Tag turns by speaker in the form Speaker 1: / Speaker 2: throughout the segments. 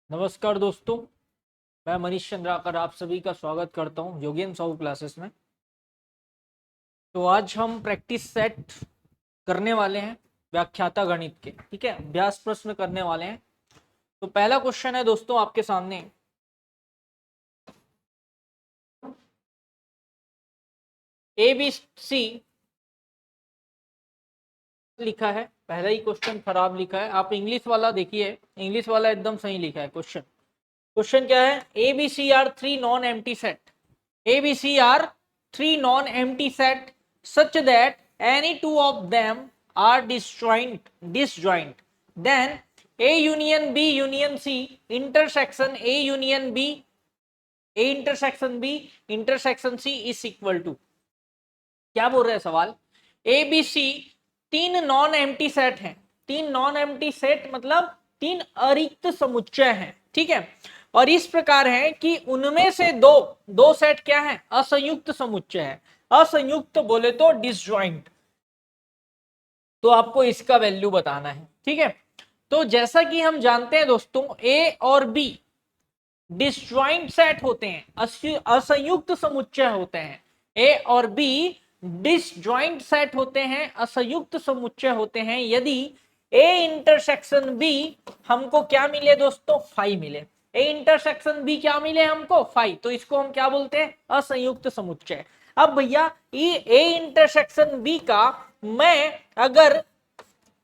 Speaker 1: नमस्कार दोस्तों, मैं मनीष चंद्राकर आप सभी का स्वागत करता हूं योगेन साहू क्लासेस में। तो आज हम प्रैक्टिस सेट करने वाले हैं व्याख्याता गणित के। ठीक है, अभ्यास प्रश्न करने वाले हैं। तो पहला क्वेश्चन है दोस्तों आपके सामने, ए बी सी लिखा है। पहला ही क्वेश्चन खराब लिखा है। आप इंग्लिश वाला देखिए, इंग्लिश वाला एकदम सही लिखा है। क्वेश्चन क्या है? A B C are three non empty set. ABC are three non-empty set such that any two of them are disjoint. Then A union B union C intersection A union B A intersection B intersection C is equal to। क्या बोल रहे हैं सवाल? ए B सी तीन non empty set हैं। तीन non empty set मतलब तीन अरिक्त समुच्चय हैं। ठीक है, और इस प्रकार है कि उनमें से दो दो सेट क्या है? असंयुक्त समुच्चय है। असंयुक्त बोले तो डिसजॉइंट। तो आपको इसका वैल्यू बताना है। ठीक है, तो जैसा कि हम जानते हैं दोस्तों, ए और बी डिसजॉइंट सेट होते हैं, असंयुक्त समुच्चय होते हैं। ए और बी डिसजॉइंट सेट होते हैं, असंयुक्त समुच्चय होते हैं यदि ए इंटरसेक्शन बी हमको क्या मिले दोस्तों? फाई मिले। ए इंटरसेक्शन बी क्या मिले हमको? फाई। तो इसको हम क्या बोलते हैं? असंयुक्त समुच्चय। अब भैया ए इंटरसेक्शन बी का मैं अगर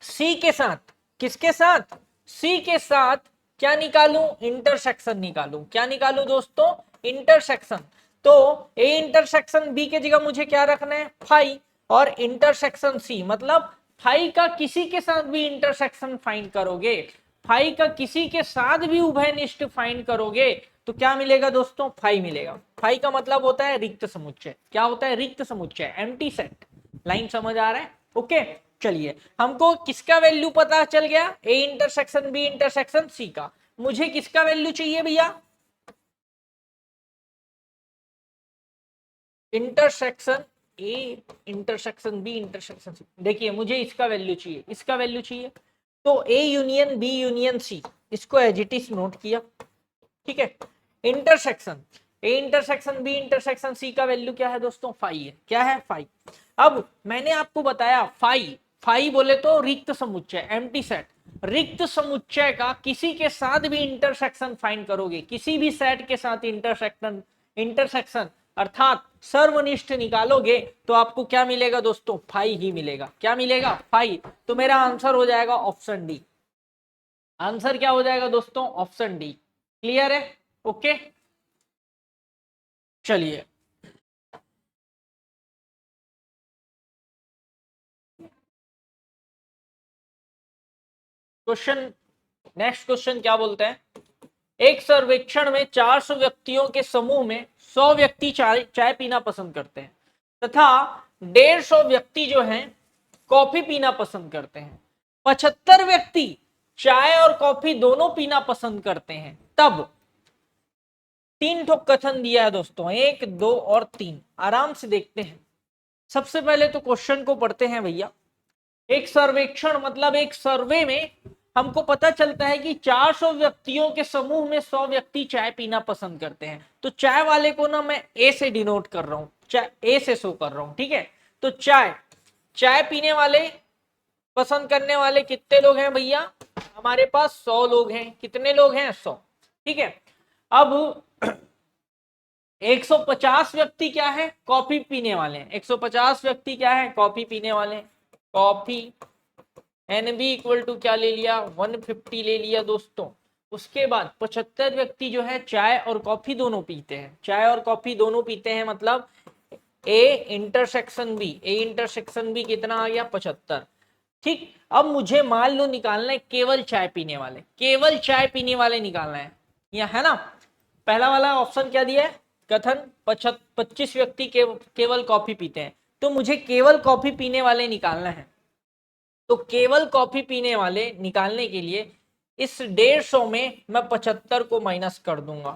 Speaker 1: सी के साथ, किसके साथ? सी के साथ क्या निकालूं? इंटरसेक्शन निकालूं। क्या निकालूं दोस्तों? इंटरसेक्शन। तो ए इंटरसेक्शन बी के जगह मुझे क्या रखना है? फाई। और इंटरसेक्शन सी मतलब फाई का किसी के साथ भी इंटरसेक्शन फाइंड करोगे, फाई का किसी के साथ भी उभयनिष्ठ फाइंड करोगे तो क्या मिलेगा दोस्तों? फाई मिलेगा। फाई का मतलब होता है रिक्त समुच्चय। क्या होता है? रिक्त समुच्चय, एम्प्टी सेट। लाइन समझ आ रहा है? ओके, चलिए हमको किसका वैल्यू पता चल गया? A intersection B intersection C का। मुझे किसका वैल्यू चाहिए भैया? Intersection A intersection B intersection C. देखिए मुझे इसका वैल्यू चाहिए, इसका वैल्यू चाहिए। तो A union B union C, इसको एज इट इज नोट किया। ठीक है, intersection A intersection B intersection C का वैल्यू क्या है दोस्तों? फाई है। क्या है? फाई। अब मैंने आपको बताया फाई, फाई बोले तो रिक्त समुच्चय, एम्प्टी सेट। रिक्त समुच्चय का किसी के साथ भी इंटरसेक्शन फाइंड करोगे, किसी भी सेट के साथ इंटरसेक्शन इंटरसेक्शन अर्थात सर्वनिष्ठ निकालोगे तो आपको क्या मिलेगा दोस्तों? फाई ही मिलेगा। क्या मिलेगा? फाई। तो मेरा आंसर हो जाएगा ऑप्शन डी। आंसर क्या हो जाएगा दोस्तों? Option D. क्लियर है? ओके, चलिए क्वेश्चन, नेक्स्ट क्वेश्चन क्या बोलते हैं? एक सर्वेक्षण में 400 व्यक्तियों के समूह में 100 व्यक्ति चाय पीना पसंद करते हैं तथा 150 व्यक्ति जो हैं कॉफी पीना पसंद करते हैं। 75 व्यक्ति चाय और कॉफी दोनों पीना पसंद करते हैं। तब तीन ठो कथन दिया है दोस्तों, 1 2 और 3। आराम से देखते हैं। सबसे पहले तो क्वेश्चन को पढ़ते हैं भैया। एक सर्वेक्षण मतलब एक सर्वे में हमको पता चलता है कि 400 व्यक्तियों के समूह में 100 व्यक्ति चाय पीना पसंद करते हैं। तो चाय वाले को ना मैं ए से डिनोट कर रहा हूं, चाय ए से शो कर रहा हूं। ठीक है, तो चाय चाय पीने वाले, पसंद करने वाले कितने लोग हैं भैया? हमारे पास 100 लोग हैं। कितने लोग हैं? 100। ठीक है, अब 150 व्यक्ति क्या है? कॉफी पीने वाले हैं। 150 व्यक्ति क्या है? कॉफी पीने वाले हैं। Coffee N B equal to क्या ले लिया? 150 ले लिया दोस्तों। उसके बाद 75 व्यक्ति जो है चाय और कॉफी दोनों पीते हैं। चाय और कॉफी दोनों पीते हैं मतलब A intersection B, A intersection B कितना आ गया? 75। ठीक, अब मुझे मान लो निकालना है केवल चाय पीने वाले, केवल चाय पीने वाले निकालना है। यह है ना, पहला वाला ऑप्शन क्या दिया है? कथन 25 व्यक्ति केवल कॉफी पीते हैं। तो मुझे केवल कॉफी पीने वाले निकालना है। तो केवल कॉफी पीने वाले निकालने के लिए इस 150 में मैं 75 को माइनस कर दूंगा।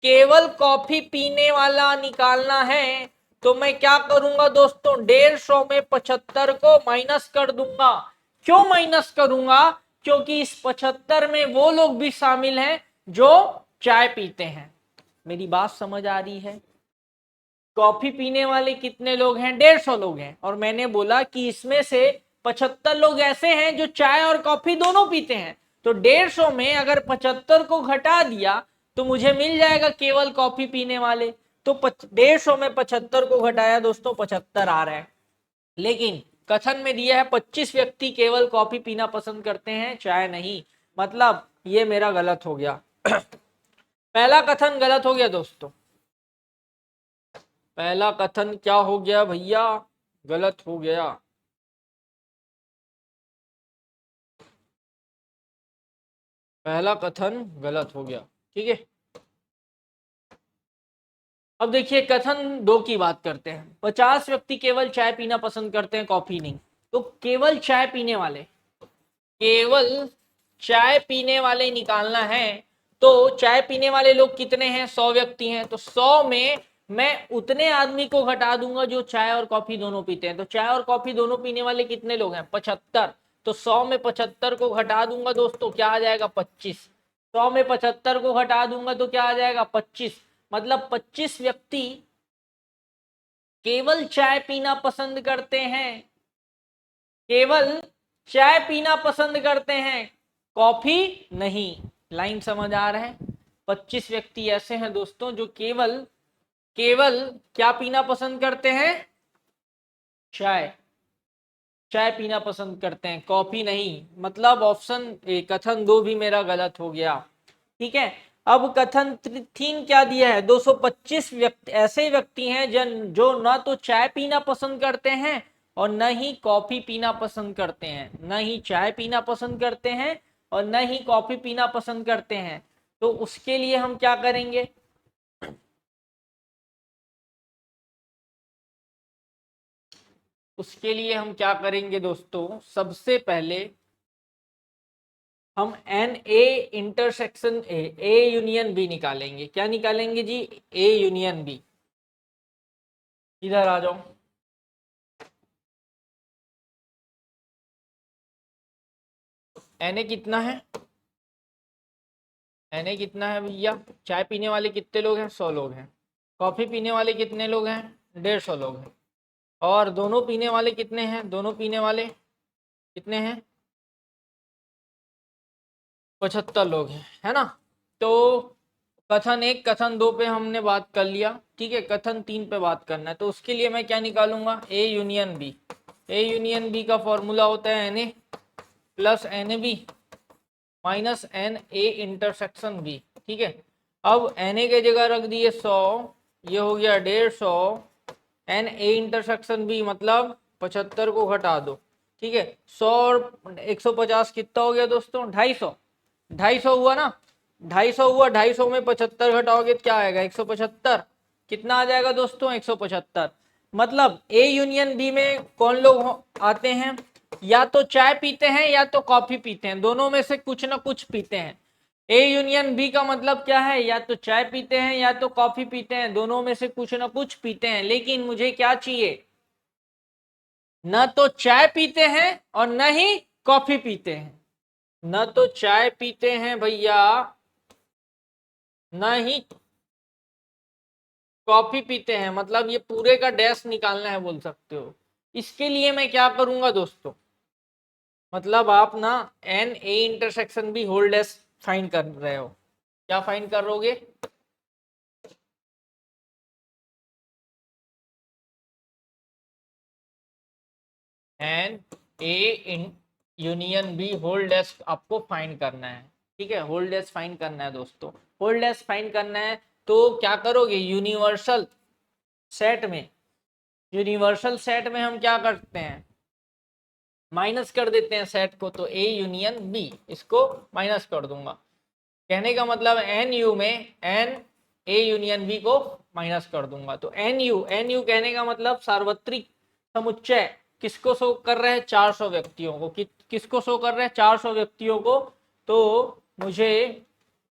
Speaker 1: केवल कॉफी पीने वाला निकालना है तो मैं क्या करूंगा दोस्तों? 150 में 75 को माइनस कर दूंगा। क्यों माइनस करूंगा? क्योंकि इस 75 में वो लोग भी शामिल हैं जो चाय पीते हैं। मेरी बात समझ आ रही है? कॉफी पीने वाले कितने लोग हैं? 150 लोग हैं। और मैंने बोला कि इसमें से 75 लोग ऐसे हैं जो चाय और कॉफी दोनों पीते हैं। तो 150 में अगर 75 को घटा दिया तो मुझे मिल जाएगा केवल कॉफी पीने वाले। तो 150 में 75 को घटाया दोस्तों, 75 आ रहा है। लेकिन कथन में दिया है 25 व्यक्ति केवल कॉफी पीना पसंद करते हैं, चाय नहीं। मतलब ये मेरा गलत हो गया। पहला कथन गलत हो गया दोस्तों। पहला कथन क्या हो गया भैया? गलत हो गया। पहला कथन गलत हो गया। ठीक है, अब देखिए कथन 2 की बात करते हैं। 50 व्यक्ति केवल चाय पीना पसंद करते हैं, कॉफी नहीं। तो केवल चाय पीने वाले, केवल चाय पीने वाले निकालना है। तो चाय पीने वाले लोग कितने हैं? 100 व्यक्ति हैं। तो 100 में मैं उतने आदमी को घटा दूंगा जो चाय और कॉफी दोनों पीते हैं। तो चाय और कॉफी दोनों पीने वाले कितने लोग हैं? 75। तो 100 में 75 को घटा दूंगा दोस्तों, क्या आ जाएगा? 25। 100 में 75 को घटा दूंगा तो क्या आ जाएगा? 25। मतलब 25 व्यक्ति केवल चाय पीना पसंद करते हैं, केवल चाय पीना पसंद करते हैं, कॉफी नहीं। लाइन समझ आ रहा है? 25 व्यक्ति ऐसे हैं दोस्तों जो केवल केवल क्या पीना पसंद करते हैं? चाय। चाय पीना पसंद करते हैं, कॉफी नहीं। मतलब ऑप्शन कथन 2 भी मेरा गलत हो गया। ठीक है, अब कथन 3 क्या दिया है? 225 व्यक्ति ऐसे व्यक्ति हैं जो न तो चाय पीना पसंद करते हैं और न ही कॉफी पीना पसंद करते हैं। न ही चाय पीना पसंद करते हैं और न ही कॉफी पीना पसंद करते हैं। तो उसके लिए हम क्या करेंगे? उसके लिए हम क्या करेंगे दोस्तों? सबसे पहले हम N A intersection A union B निकालेंगे। क्या निकालेंगे जी? ए यूनियन बी। इधर आ जाओ। एन ए कितना है? एन ए कितना है भैया? चाय पीने वाले कितने लोग हैं? 100 लोग हैं। कॉफी पीने वाले कितने लोग हैं? 150 लोग हैं। और दोनों पीने वाले कितने हैं? दोनों पीने वाले कितने हैं? 75 लोग हैं, है ना? तो कथन 1 कथन 2 पे हमने बात कर लिया। ठीक है, कथन 3 पे बात करना है। तो उसके लिए मैं क्या निकालूंगा? A union B. A union B का फॉर्मूला होता है N A plus N A B minus N A intersection B. ठीक है, अब एन ए के जगह रख दिए 100, ये हो गया 150। एन ए इंटरसेक्शन बी मतलब 75 को घटा दो। ठीक है, 100 और 150 कितना हो गया दोस्तों? 250। 250 हुआ ना? 250 हुआ। 250 में 75 घटाओगे तो क्या आएगा? 175। कितना आ जाएगा दोस्तों? 175। मतलब ए यूनियन बी में कौन लोग आते हैं? या तो चाय पीते हैं या तो कॉफी पीते हैं, दोनों में से कुछ ना कुछ पीते हैं। ए यूनियन बी का मतलब क्या है? या तो चाय पीते हैं या तो कॉफी पीते हैं, दोनों में से कुछ ना कुछ पीते हैं। लेकिन मुझे क्या चाहिए? न तो चाय पीते हैं और न ही कॉफी पीते हैं। न तो चाय पीते हैं भैया, न ही कॉफी पीते हैं। मतलब ये पूरे का डैश निकालना है बोल सकते हो। इसके लिए मैं क्या करूंगा दोस्तों? मतलब आप ना एन ए इंटरसेक्शन भी होल डैश फाइंड कर रहे हो। क्या फाइंड करोगे? N A union B whole dash आपको फाइंड करना है। ठीक है, होल डैश फाइंड करना है दोस्तों। होल डैश फाइंड करना है तो क्या करोगे? यूनिवर्सल सेट में, यूनिवर्सल सेट में हम क्या करते हैं? माइनस कर देते हैं सेट को। तो ए यूनियन बी, इसको माइनस कर दूंगा। कहने का मतलब एन यू में एन ए यूनियन बी को माइनस कर दूंगा। तो एन यू कहने का मतलब सार्वत्रिक समुच्चय किसको शो कर रहे हैं? 400 व्यक्तियों को। किसको शो कर रहे हैं? 400 व्यक्तियों को। तो मुझे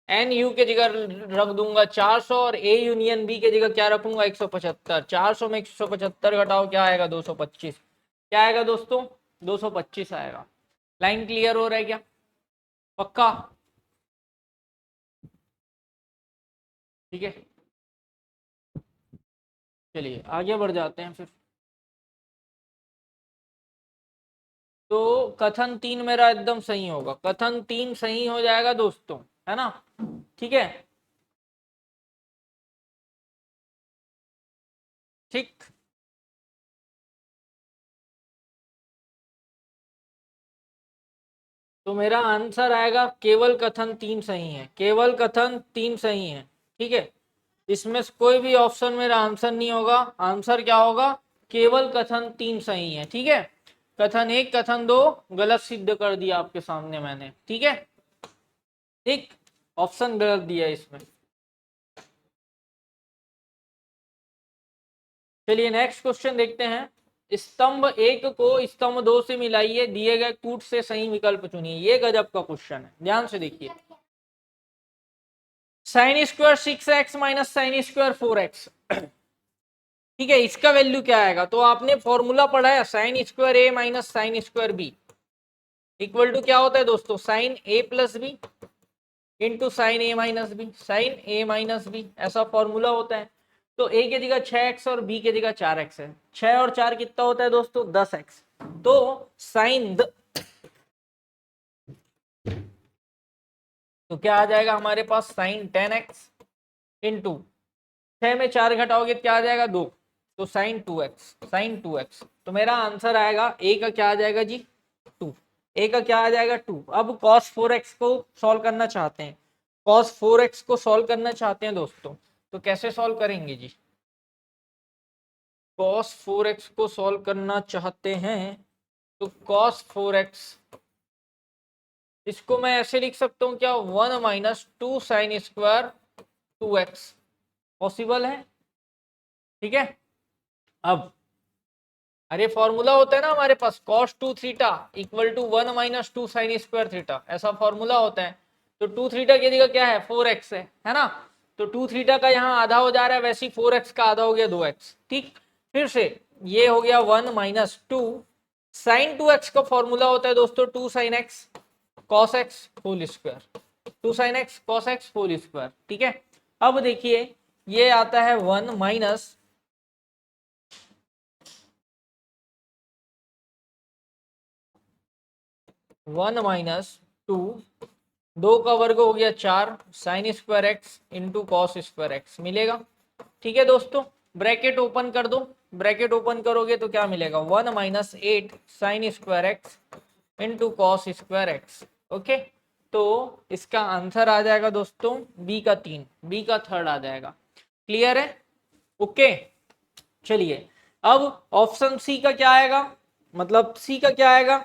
Speaker 1: एन यू के जगह रख दूंगा 400 और ए यूनियन बी के जगह क्या रखूंगा? 175। 400 में 175 घटाओ, क्या आएगा? 225। क्या आएगा दोस्तों? 225 आएगा। लाइन क्लियर हो रहा है क्या? पक्का? ठीक है, चलिए आगे बढ़ जाते हैं फिर। तो कथन 3 मेरा एकदम सही होगा, कथन 3 सही हो जाएगा दोस्तों, है ना? ठीक है, ठीक। तो मेरा आंसर आएगा केवल कथन 3 सही है, केवल कथन 3 सही है। ठीक है, इसमें से कोई भी ऑप्शन मेरा आंसर नहीं होगा। आंसर क्या होगा? केवल कथन 3 सही है। ठीक है, कथन 1 कथन 2 गलत सिद्ध कर दिया आपके सामने मैंने। ठीक है, ठीक, ऑप्शन गलत दिया इसमें। चलिए नेक्स्ट क्वेश्चन देखते हैं। स्तंभ 1 को स्तंभ 2 से मिलाइए, दिए गए कूट से सही विकल्प चुनिए। ये गजब का क्वेश्चन है, ध्यान से देखिए। Sine square 6x minus sine square 4x, ठीक है, इसका वैल्यू क्या आएगा? तो आपने फॉर्मूला पढ़ा है, sine square A minus sine square B equal to क्या होता है दोस्तों? Sine A plus B into sine A minus B, sine A minus B, ऐसा फॉर्मूला होता है। तो ए की जगह 6x और बी की जगह 4x है। 6 और 4 कितना होता है दोस्तों? 10x। तो साइन तो क्या आ जाएगा हमारे पास? साइन 10x इंटू 6 में 4 घटाओगे क्या आ जाएगा? 2, तो साइन 2x, साइन 2x। तो मेरा आंसर आएगा ए का क्या आ जाएगा जी? 2। ए का क्या आ जाएगा? 2। अब cos 4x को सॉल्व करना चाहते हैं, cos 4x को सॉल्व करना चाहते हैं दोस्तों, तो कैसे सॉल्व करेंगे जी? cos 4x को सॉल्व करना चाहते हैं तो cos 4x, इसको मैं ऐसे लिख सकता हूं क्या? 1 minus 2 sine square 2x, possible है? ठीक है, अब अरे फॉर्मूला होता है ना हमारे पास, cos 2 theta equal to 1 minus 2 sine square theta, ऐसा फॉर्मूला होता है। तो 2 थीटा की जगह क्या है? 4x है ना? तो 2 थीटा का यहाँ आधा हो जा रहा है, वैसे ही 4x का आधा हो गया 2x। ठीक, फिर से ये हो गया 1 माइनस 2 साइन 2x का फॉर्मूला होता है दोस्तों 2 sine X cos X whole square, 2 sine X cos X whole square. ठीक है, अब देखिए ये आता है 1 माइनस 1 माइनस 2, 2 का वर्ग हो गया 4 sign square x into cos square x मिलेगा। ठीक है दोस्तों, ब्रैकेट ओपन कर दो, ब्रैकेट ओपन करोगे तो क्या मिलेगा? 1 minus 8 sign square x into cos square x. Okay, तो इसका आंसर आ जाएगा दोस्तों बी का 3, बी का थर्ड आ जाएगा। क्लियर है? ओके, चलिए अब ऑप्शन सी का क्या आएगा? मतलब सी का क्या आएगा?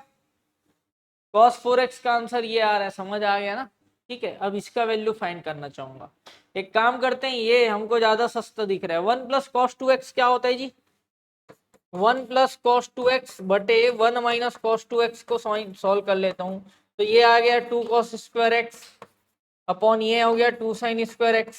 Speaker 1: cos 4x का आंसर ये आ रहा है, समझ आ गया ना? ठीक है, अब इसका वैल्यू फाइंड करना चाहूंगा। एक काम करते हैं, ये हमको ज्यादा सस्ता दिख रहा है। 1 प्लस कॉस 2x क्या होता है जी? 1 प्लस कॉस 2x बटे 1 माइनस कॉस 2x को सॉल्व कर लेता हूँ। तो ये आ गया 2 कॉस स्क्वायर एक्स अपॉन ये हो गया 2 sine square X.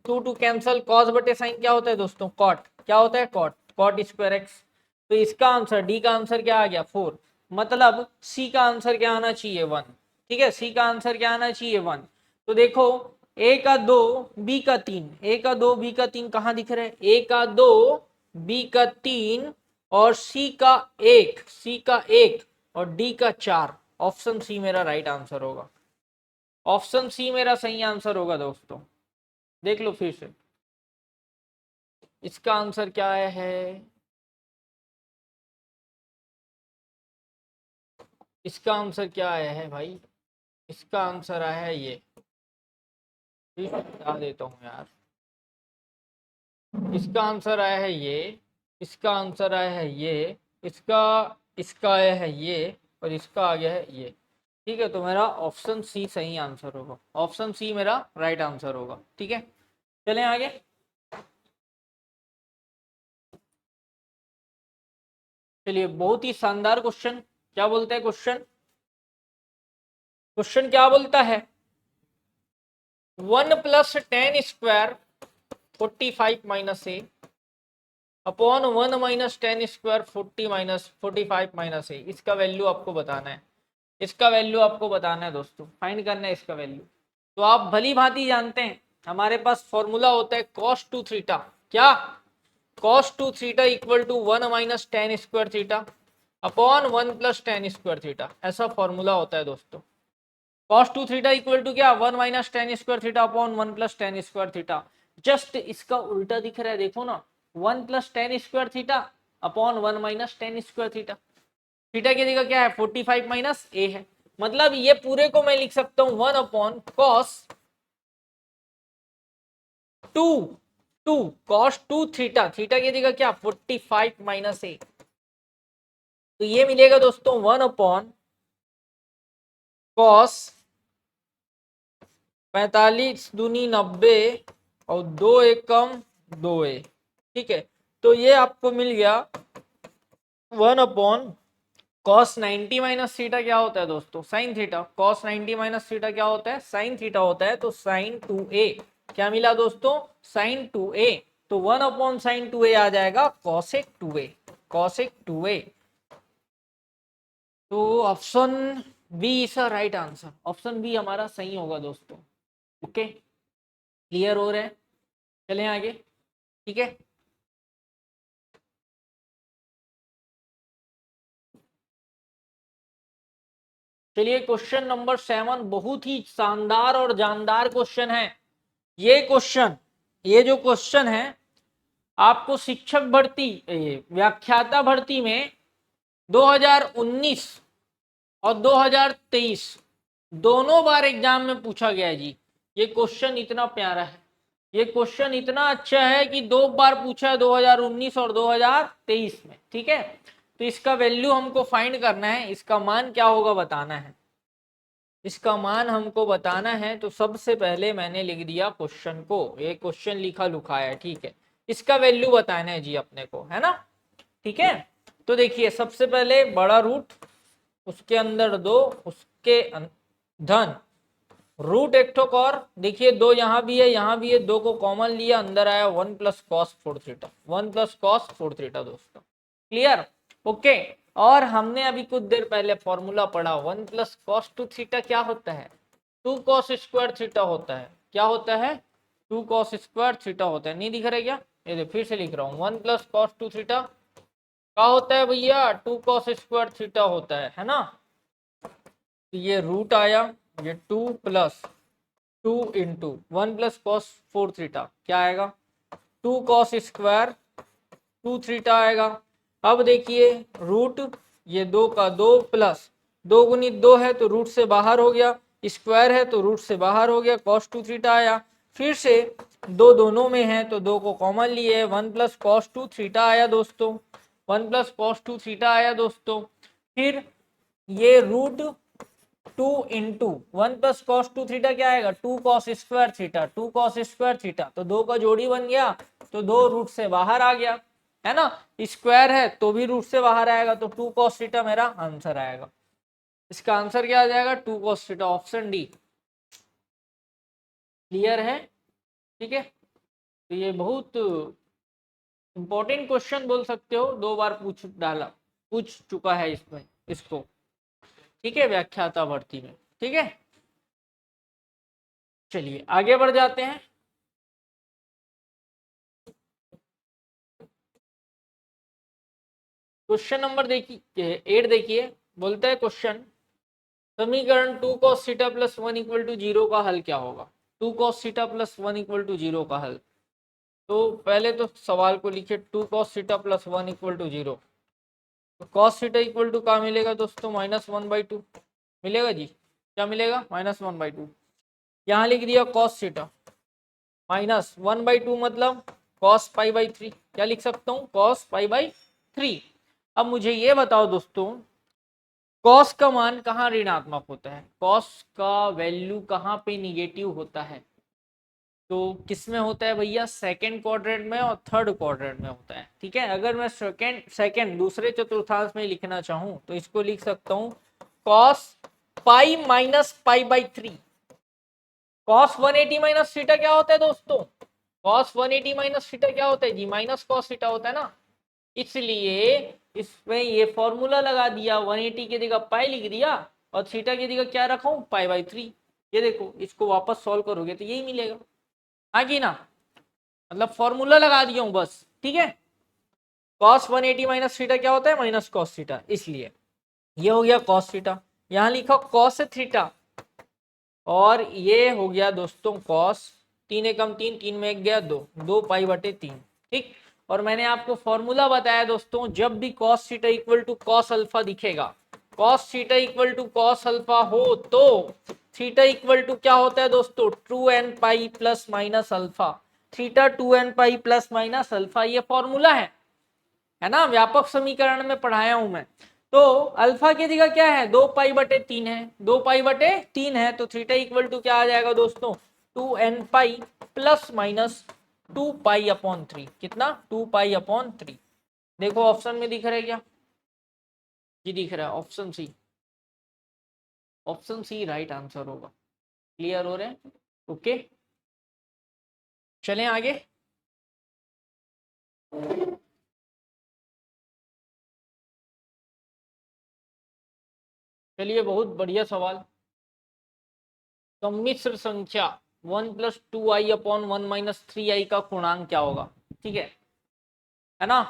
Speaker 1: 2 two cancel, cos बटे साइन क्या होता है दोस्तों? कॉट। क्या होता है? Cot, cot square X. तो इसका आंसर, डी का आंसर क्या आ गया? 4। मतलब सी का आंसर क्या आना चाहिए? 1। ठीक है, सी का आंसर क्या आना चाहिए? 1। तो देखो ए का 2 बी का 3, ए का 2 बी का 3 कहाँ दिख रहे हैं? ए का 2 बी का 3 और सी का 1, सी का 1 और डी का 4। ऑप्शन सी मेरा राइट आंसर होगा, ऑप्शन सी मेरा सही आंसर होगा दोस्तों। देख लो फिर से, इसका आंसर क्या है? इसका आंसर क्या आया है भाई? इसका आंसर आया है ये, बता देता हूँ यार। इसका आंसर आया है ये, इसका आंसर आया है ये, इसका इसका आया है ये और इसका आ गया है ये। ठीक है, तो मेरा ऑप्शन सी सही आंसर होगा, ऑप्शन सी मेरा राइट आंसर होगा। ठीक है, चलें आगे। चलिए, बहुत ही शानदार क्वेश्चन। क्या बोलते हैं क्वेश्चन? क्वेश्चन क्या बोलता है? 1 plus ten square 45 minus A upon 1 minus ten square 40 minus 45 minus A. इसका वैल्यू आपको बताना है, इसका वैल्यू आपको बताना है दोस्तों, फाइंड करना है इसका वैल्यू। तो आप भली भांति जानते हैं हमारे पास फॉर्मूला होता है cos 2 थीटा। क्या? cos 2 theta equal to 1 minus ten square theta upon 1 plus ten square theta, ऐसा फॉर्मूला होता है दोस्तों। cos 2 थीटा इक्वल टू क्या? 1 minus ten square theta upon 1 plus ten square theta. Just इसका उल्टा दिख रहा है, देखो ना, 1 plus ten square theta upon 1 minus ten square theta. Theta की जगह क्या है? 45 माइनस ए है। मतलब ये पूरे को मैं लिख सकता हूं 1 upon cos 2 2 cos 2 theta, theta की जगह क्या? 45 माइनस ए। तो ये मिलेगा दोस्तों 1 अपॉन कॉस 45 दूनी 90 और 2 एकम 2a। ठीक है, तो ये आपको मिल गया 1 अपॉन कॉस 90 माइनस थीटा क्या होता है दोस्तों? Sine theta. Cos 90 minus theta क्या होता है? साइन थीटा होता है। तो साइन 2a क्या मिला दोस्तों? Sign 2a। तो 1 अपॉन साइन 2a आ जाएगा कॉसेक 2a, कॉसेक 2a। तो option B is a right answer. Option B हमारा सही होगा दोस्तों। ओके, क्लियर हो रहा है? चलें आगे। ठीक है, चलिए क्वेश्चन नंबर 7 बहुत ही शानदार और जानदार क्वेश्चन है। ये क्वेश्चन, ये जो क्वेश्चन है आपको शिक्षक भर्ती, व्याख्याता भर्ती में 2019 और 2023 दोनों बार एग्जाम में पूछा गया है जी। ये क्वेश्चन इतना प्यारा है, ये क्वेश्चन इतना अच्छा है कि 2 बार पूछा है, 2019 और 2023 में। ठीक है, तो इसका वैल्यू हमको फाइंड करना है, इसका मान क्या होगा बताना है, इसका मान हमको बताना है। तो सबसे पहले मैंने लिख दिया क्वेश्चन को, ये क्वेश्चन लिखा लुखाया है। ठीक है, इसका वैल्यू बताना है जी अपने को, है ना? ठीक है, तो देखिए सबसे पहले बड़ा रूट, उसके अंदर 2, उसके धन रूट एक ठोक और, देखिए 2 यहाँ भी है यहाँ भी है, 2 को कॉमन लिया, अंदर आया 1 plus cos 4 theta, 1 plus cos 4 theta दोस्तों। क्लियर? ओके। और हमने अभी कुछ देर पहले फॉर्मूला पढ़ा, 1 प्लस कॉस 2 थीटा क्या होता है? 2 कॉस स्क्वायर थीटा होता है। क्या होता है? 2 कॉस स्क्वायर थीटा होता है। नहीं दिख रहा है क्या? ये देखो फिर से लिख रहा हूँ, 1 प्लस कॉस 2 थीटा क्या होता है भैया? 2 कॉस स्क्वायर थीटा होता है ना? तो ये रूट आया, ये 2 plus 2 into 1 plus cos 4 theta क्या आएगा? 2 कॉस स्क्वायर 2 थीटा आएगा। अब देखिए रूट, ये 2 का 2 प्लस 2 गुणित 2 है तो रूट से बाहर हो गया, स्क्वायर है तो रूट से बाहर हो गया, कॉस 2 थीटा आया। फिर से 2 दोनों में है तो 2 को कॉमन लिए, 1 प्लस कॉस 2 थीटा आया दोस्तों, 1 प्लस कॉस 2 थीटा आया दोस्तों। फिर ये root 2 into 1 plus cos 2 theta क्या आएगा? 2 cos square theta, 2 cos square theta, तो 2 का जोड़ी बन गया, तो 2 रूट से बाहर आ गया, है ना? स्क्वायर है तो भी रूट से बाहर आएगा, तो 2 कॉस थीटा मेरा आंसर आएगा। इसका आंसर क्या आ जाएगा? 2 cos theta, option D. Clear है? ठीक है, तो ये बहुत इंपॉर्टेंट क्वेश्चन बोल सकते हो, 2 बार पूछ चुका है इसमें इसको। ठीक है, व्याख्याता भर्ती में। ठीक है, चलिए आगे बढ़ जाते हैं। क्वेश्चन नंबर देखिए 8, देखिए बोलता है क्वेश्चन, समीकरण 2 cos theta plus 1 equal to 0 का हल क्या होगा? 2 cos theta plus 1 equal to 0 का हल। तो पहले तो सवाल को लिखिए, 2 cos theta plus 1 equal to 0। तो cos थीटा इक्वल टू क्या मिलेगा दोस्तों? -1/2 मिलेगा जी। क्या मिलेगा? -1/2। यहाँ लिख दिया cos थीटा, -1/2 मतलब cos π/3। क्या लिख सकता हूँ? cos π/3। अब मुझे ये बताओ दोस्तों, कॉस का मान कहाँ ऋणात्मक होता है? कॉस का वैल्यू कहाँ पे निगेटिव होता है? तो किसमें होता है भैया? सेकंड क्वाड्रेंट में और थर्ड क्वाड्रेंट में होता है। ठीक है, अगर मैं सेकंड दूसरे चतुर्थांश में लिखना चाहूं तो इसको लिख सकता हूं cos pi minus π/3। Cos 180 minus theta क्या होता है दोस्तों? कॉस 180 माइनस थीटा क्या होता है जी? माइनस कॉस थीटा होता है ना। इसलिए इसमें ये फॉर्मूला लगा दिया, 180 की जगह पाई लिख दिया और थीटा की जगह क्या रखा हूं? π/3। ये देखो, इसको वापस सॉल्व करोगे तो यही मिलेगा। हाँ कि ना, मतलब फॉर्मूला लगा दिया हूं बस, ठीक है। cos 180 माइनस थीटा क्या होता है, माइनस cos थीटा, इसलिए ये हो गया cos थीटा, यहां लिखा cos थीटा, और ये हो गया दोस्तों cos, 3 एकम 3, 3 में 1 गया 2, 2 पाई/3, ठीक। और मैंने आपको फॉर्मूला बताया दोस्तों, जब भी cos theta equal to cos alpha दिखेगा, cos theta equal to cos alpha हो तो थीटा इक्वल टू क्या होता है दोस्तों, 2n pi plus minus alpha, theta 2n pi plus minus alpha, ये फॉर्मूला है ना, व्यापक समीकरण में पढ़ाया हूं मैं। तो अल्फा की जगह क्या है, 2 पाई/3 है, 2 पाई/3 है, तो थीटा इक्वल टू क्या आ जाएगा दोस्तों, 2n पाई प्लस माइनस 2 पाई/3, कितना, 2 पाई/3। देखो ऑप्शन में दिख रहा है क्या, जी दिख रहा है, option C, option C right answer होगा। क्लियर हो रहे हैं, ओके, चलें आगे। चलिए बहुत बढ़िया सवाल, सम्मिश्र संख्या 1+2i/1 - 3i का पूर्णांक क्या होगा, ठीक है ना।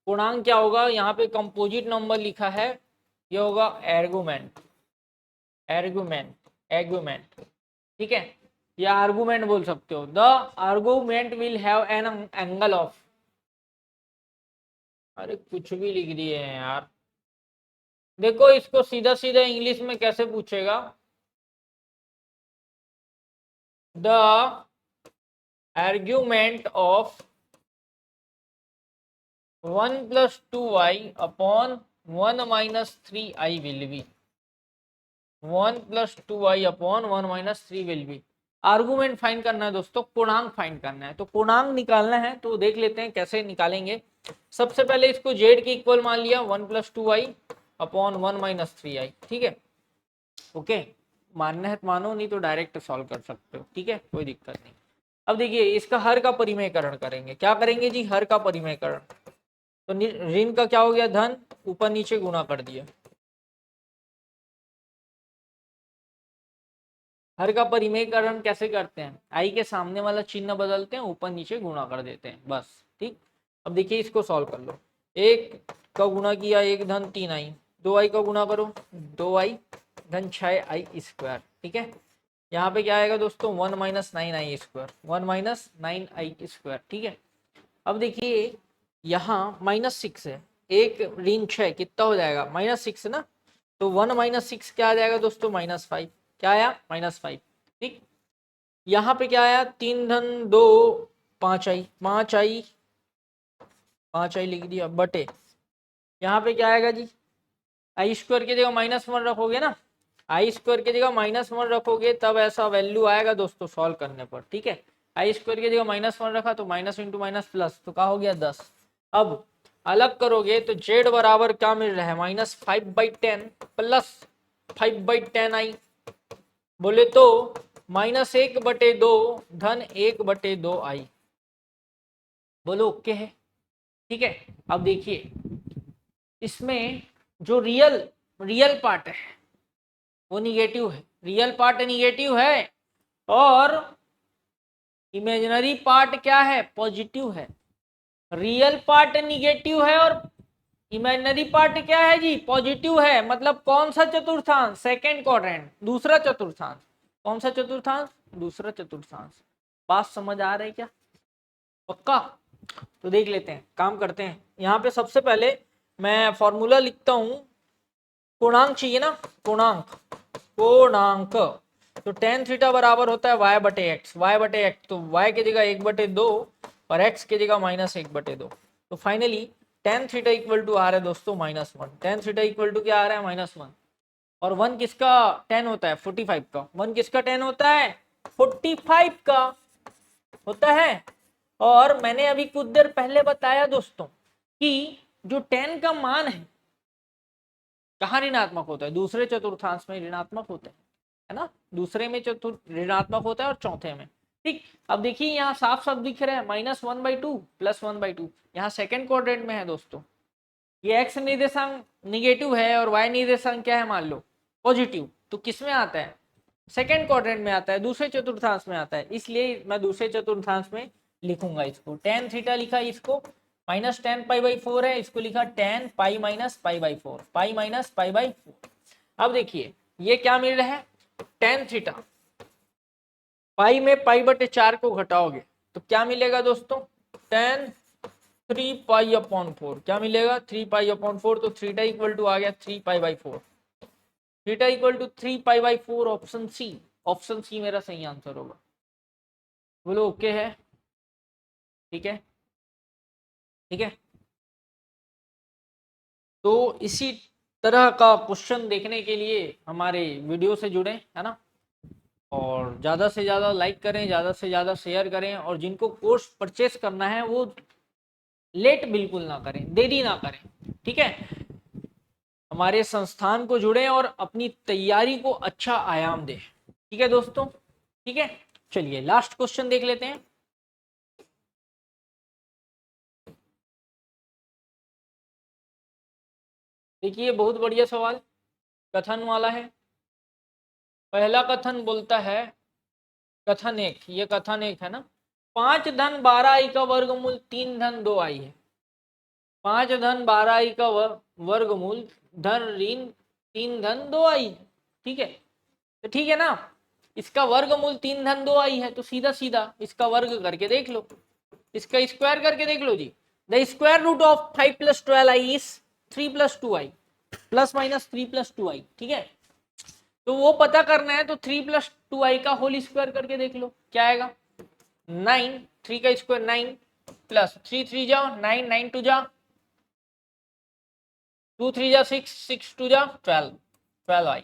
Speaker 1: पूर्णांक क्या होगा, यहाँ पे कंपोजिट नंबर लिखा है, ये होगा एर्गुमेंट, एर्गुमेंट, एर्गुमेंट, ठीक है, या आर्गुमेंट बोल सकते हो। The argument will have an angle of, अरे कुछ भी लिख दिए हैं यार, देखो इसको सीधा सीधा इंग्लिश में कैसे पूछेगा, the argument of 1+2i/1 - 3i will be 1+2i/1 - 3 will be। Argument find करना है दोस्तों, पूर्णांक फाइंड करना है, तो पूर्णांक निकालना है, तो देख लेते हैं कैसे निकालेंगे। सबसे पहले इसको जेड के इक्वल मान लिया, 1+2i/1 - 3i, ठीक है, ओके। मानना है तो मानो, नहीं तो डायरेक्ट सॉल्व कर सकते हो, ठीक है, कोई दिक्कत नहीं। अब देखिए इसका हर का परिमेयकरण करेंगे, क्या करेंगे जी, हर का परिमेयकरण, तो ऋण का क्या हो गया, धन, ऊपर नीचे गुणा कर दिया। हर का परिमेयकरण कैसे करते हैं, आई के सामने वाला चिन्ह बदलते हैं, ऊपर नीचे गुणा कर देते हैं, बस, ठीक। अब देखिए इसको सॉल्व कर लो, 1 का गुणा किया 1 धन 3i, 2i का गुणा करो 2i धन 6i², ठीक है। यहाँ पे क्या आएगा दोस्तों, 1 - 9i², 1 - 9i², ठीक है। अब देखिए यहाँ -6 है, 1 ऋण 6 कितना हो जाएगा, -6 ना, तो 1 - 6 क्या आ जाएगा दोस्तों, -5, क्या आया, -5, ठीक। यहाँ पे क्या आया, 3 धन 2 5i, 5i लिख दिया बटे, यहाँ पे क्या आएगा जी, i² की जगह -1 रखोगे ना, i² की जगह -1 रखोगे तब ऐसा वैल्यू आएगा दोस्तों सॉल्व करने पर, ठीक है। i² की जगह -1 रखा तो माइनस इंटू माइनस प्लस, तो क्या हो गया 10। अब अलग करोगे तो z बराबर क्या मिल रहा है, -5/10 प्लस 5/10i, बोले तो -1/2 धन 1/2i, बोलो ओके है, ठीक है। अब देखिए इसमें जो रियल रियल पार्ट है वो निगेटिव है, रियल पार्ट निगेटिव है, और इमेजिनरी पार्ट क्या है, पॉजिटिव है। रियल पार्ट निगेटिव है और इमेजिनरी पार्ट क्या है जी, पॉजिटिव है, मतलब कौन सा चतुर्थांश, सेकंड क्वाड्रेंट, दूसरा चतुर्थांश, कौन सा चतुर्थांश, दूसरा चतुर्थांश। बात समझ आ रही है क्या, पक्का। तो देख लेते हैं, काम करते हैं, यहाँ पे सबसे पहले मैं फॉर्मूला लिखता हूं, पूर्णांक चाहिए ना, पूर्णांक, पूर्णांक, तो tan थीटा बराबर होता है y/x, y/x, तो y की जगह 1/2 और x की जगह -1/2, तो finally tan theta equal to आ रहा है दोस्तों -1, tan थीटा इक्वल टू क्या आ रहा है, -1, और 1 किसका tan होता है, 45 का, 1 किसका tan होता है, 45 का होता है। और मैंने अभी कुछ देर पहले बताया दोस्तों कि जो tan का मान है कहाँ ऋणात्मक होता है, दूसरे चतुर्थांश में ऋणात्मक होता है ना, दूसरे में चतुर्थ ऋणात्मक होता है और चौथे में, ठीक। अब देखिए यहाँ साफ साफ दिख रहा है -1/2 +1/2, यहाँ सेकंड क्वाड्रेंट में है दोस्तों, ये x निर्देशांक निगेटिव है और y निर्देशांक क्या है, मान लो पॉजिटिव, तो किस में आता है, सेकेंड क्वाड्रेंट में आता है, दूसरे चतुर्थांश में आता है, इसलिए मैं दूसरे चतुर्थांश में लिखूंगा इसको। टेन थीटा लिखा इसको, माइनस टेन पाई बाई 4 है, इसको लिखा ten pi minus pi by 4, pi minus pi by 4। अब देखिए ये क्या मिल रहा है, टेन थीटा, पाई में पाई बटे 4 को घटाओगे तो क्या मिलेगा दोस्तों, टेन 3 पाई अपॉन 4, क्या मिलेगा 3 पाई अपॉन 4, तो थीटा इक्वल टू आ गया 3 pi by 4, theta equal to 3 pi by 4, option C, option C मेरा सही आंसर होगा। बोलो ओके है, ठीक है, ठीक है। तो इसी तरह का क्वेश्चन देखने के लिए हमारे वीडियो से जुड़े, है ना, और ज़्यादा से ज़्यादा लाइक करें, ज़्यादा से ज़्यादा शेयर करें, और जिनको कोर्स परचेस करना है वो लेट बिल्कुल ना करें, देरी ना करें, ठीक है। हमारे संस्थान को जुड़ें और अपनी तैयारी को अच्छा आयाम दें, ठीक है दोस्तों, ठीक है। चलिए लास्ट क्वेश्चन देख लेते हैं। देखिए बहुत बढ़िया सवाल, कथन वाला है। पहला कथन बोलता है, कथन एक, ये कथन एक है ना, 5 धन 12 आई का वर्गमूल 3 धन 2 आई है। 5 धन 12 आई का वर्गमूल धन ऋण 3 धन 2 आई है, ठीक है। तो ठीक है ना, इसका वर्गमूल 3 धन 2 आई है, तो सीधा सीधा इसका वर्ग करके देख लो, इसका स्क्वायर करके देख लो जी। The square root of 5 plus 12 I is 3 plus 2 I, plus minus 3 plus 2 I, ठीक है। तो वो पता करना है तो 3 प्लस 2 आई का होल स्क्वायर करके देख लो, क्या आएगा 9, 3 का स्क्वायर 9, प्लस 3 3 जाओ 9, 9 2 जा 2 3 जा 6, 6 2 जा 12, 12 आई,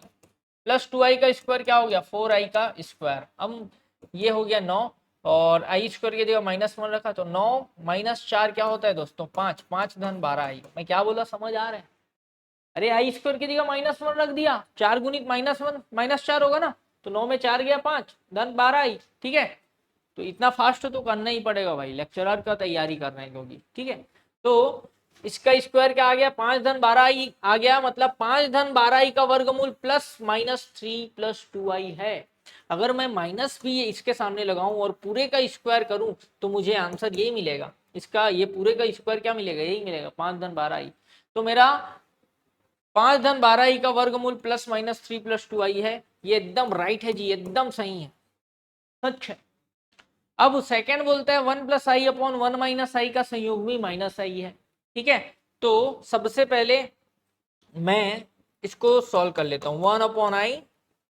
Speaker 1: प्लस 2 आई का स्क्वायर क्या हो गया 4 आई का स्क्वायर। अब ये हो गया 9, और आई स्क्वायर की जगह माइनस 1 रखा, तो 9 माइनस 4 क्या होता है दोस्तों 5, 5 धन 12 आई। मैं क्या बोला समझ आ रहा है, अरे आई स्क्वायर की जगह माइनस 1 रख दिया, 4 गुणित माइनस 1 माइनस 4 होगा ना, तो 9 में 4 गया 5 धन 12 आई, ठीक है। तो इतना फास्ट तो करना ही पड़ेगा भाई, लेक्चरर का तैयारी कर रहे हैं क्योंकि, ठीक है। तो इसका स्क्वायर क्या आ गया 5 धन 12 आई आ गया, मतलब 5 धन 12 आई का वर्गमूल प्लस माइनस 3 प्लस 2 आई है। अगर मैं माइनस भी इसके सामने लगाऊं और पूरे का स्क्वायर करूं तो मुझे आंसर यही मिलेगा, इसका ये पूरे का स्क्वायर क्या मिलेगा, यही मिलेगा 5 धन 12 आई। तो मेरा 5 धन 12 आई का वर्गमूल प्लस माइनस 3 प्लस 2 आई है, ये एकदम राइट है जी, एकदम सही है, सच है। अब सेकंड बोलता है 1 प्लस आई अपॉन 1 माइनस आई का संयुग्मी माइनस आई है, ठीक है। तो सबसे पहले मैं इसको सॉल्व कर लेता हूं, 1 upon I,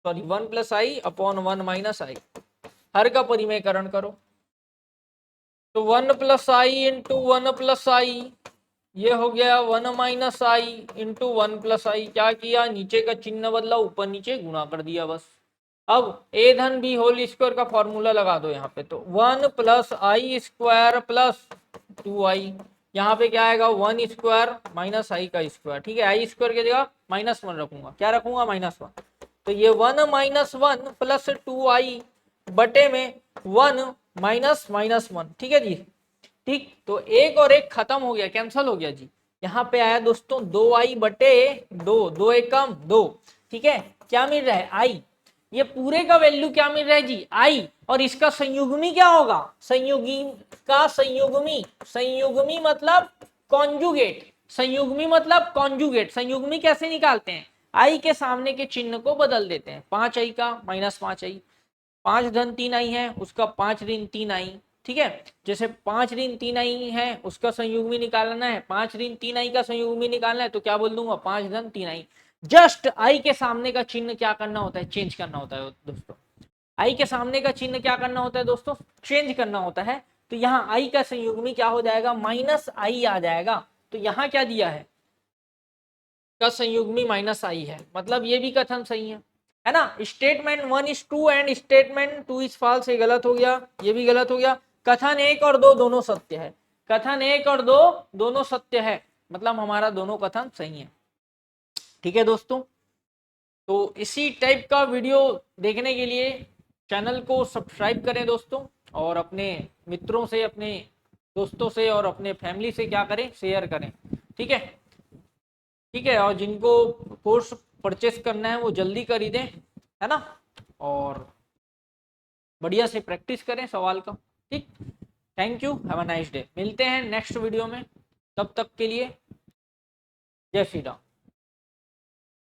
Speaker 1: sorry 1 plus I upon 1 minus I, हर का परिमेयकरण करो, तो 1 plus I into 1 plus I, ये हो गया 1 minus I into 1 plus I. क्या किया, नीचे का चिन्ह बदला, ऊपर नीचे गुणा कर दिया बस। अब ए धन बी होल स्क्वायर का फॉर्मूला लगा दो यहाँ पे, तो 1 प्लस आई स्क्वायर प्लस 2 आई, यहाँ पे क्या आएगा 1 स्क्वायर माइनस आई का स्क्वायर, ठीक है। आई स्क्वायर की जगह माइनस 1 रखूंगा, क्या रखूंगा माइनस 1, तो ये 1 माइनस 1 प्लस 2 आई बटे में 1 माइनस माइनस 1, ठीक है जी, ठीक। तो एक और एक खत्म हो गया, कैंसल हो गया जी। यहाँ पे आया दोस्तों 2 आई बटे 2, 2 एक कम 2, ठीक है। क्या मिल रहा है आई, ये पूरे का वैल्यू क्या मिल रहा है जी आई, और इसका संयुग्मी क्या होगा, संयुगी का संयुग्मी, संयुग्मी मतलब कॉन्जुगेट, संयुग्मी मतलब कॉन्जुगेट। संयुग्मी कैसे निकालते हैं, आई के सामने के चिन्ह को बदल देते हैं, 5 आई का माइनस 5 आई, 5 धन 3 आई है उसका 5 ऋण 3 आई, ठीक है। जैसे 5 ऋण 3 आई है उसका संयुग्मी निकालना है, 5 ऋण 3 आई का संयुग्मी निकालना है, तो क्या बोल दूंगा 5 धन 3 आई। जस्ट आई के सामने का चिन्ह क्या करना होता है, चेंज करना होता है दोस्तों। आई के सामने का चिन्ह क्या करना होता है दोस्तों, चेंज करना होता है। तो यहाँ आई का संयुग्मी क्या हो जाएगा, माइनस आई आ जाएगा। तो यहाँ क्या दिया है, का संयुग्मी माइनस आई है, मतलब ये भी कथन सही है ना। Statement 1 is true and statement 2 is false, ये गलत हो गया, ये भी गलत हो गया। कथन 1 और 2 दोनों सत्य है, कथन 1 और 2 दोनों सत्य है, मतलब हमारा दोनों कथन सही है, ठीक है दोस्तों। तो इसी टाइप का वीडियो देखने के लिए चैनल को सब्सक्राइब करें दोस्तों, और अपने मित्रों से, अपने दोस्तों से और अपने फैमिली से क्या करें, शेयर करें, ठीक है, ठीक है। और जिनको कोर्स परचेस करना है वो जल्दी खरीदें, है ना। और बढ़िया से प्रैक्टिस करें सवाल का। ठीक, thank you, have a nice day. मिलते हैं नेक्स्ट वीडियो में, तब तक के लिए जय श्री राम।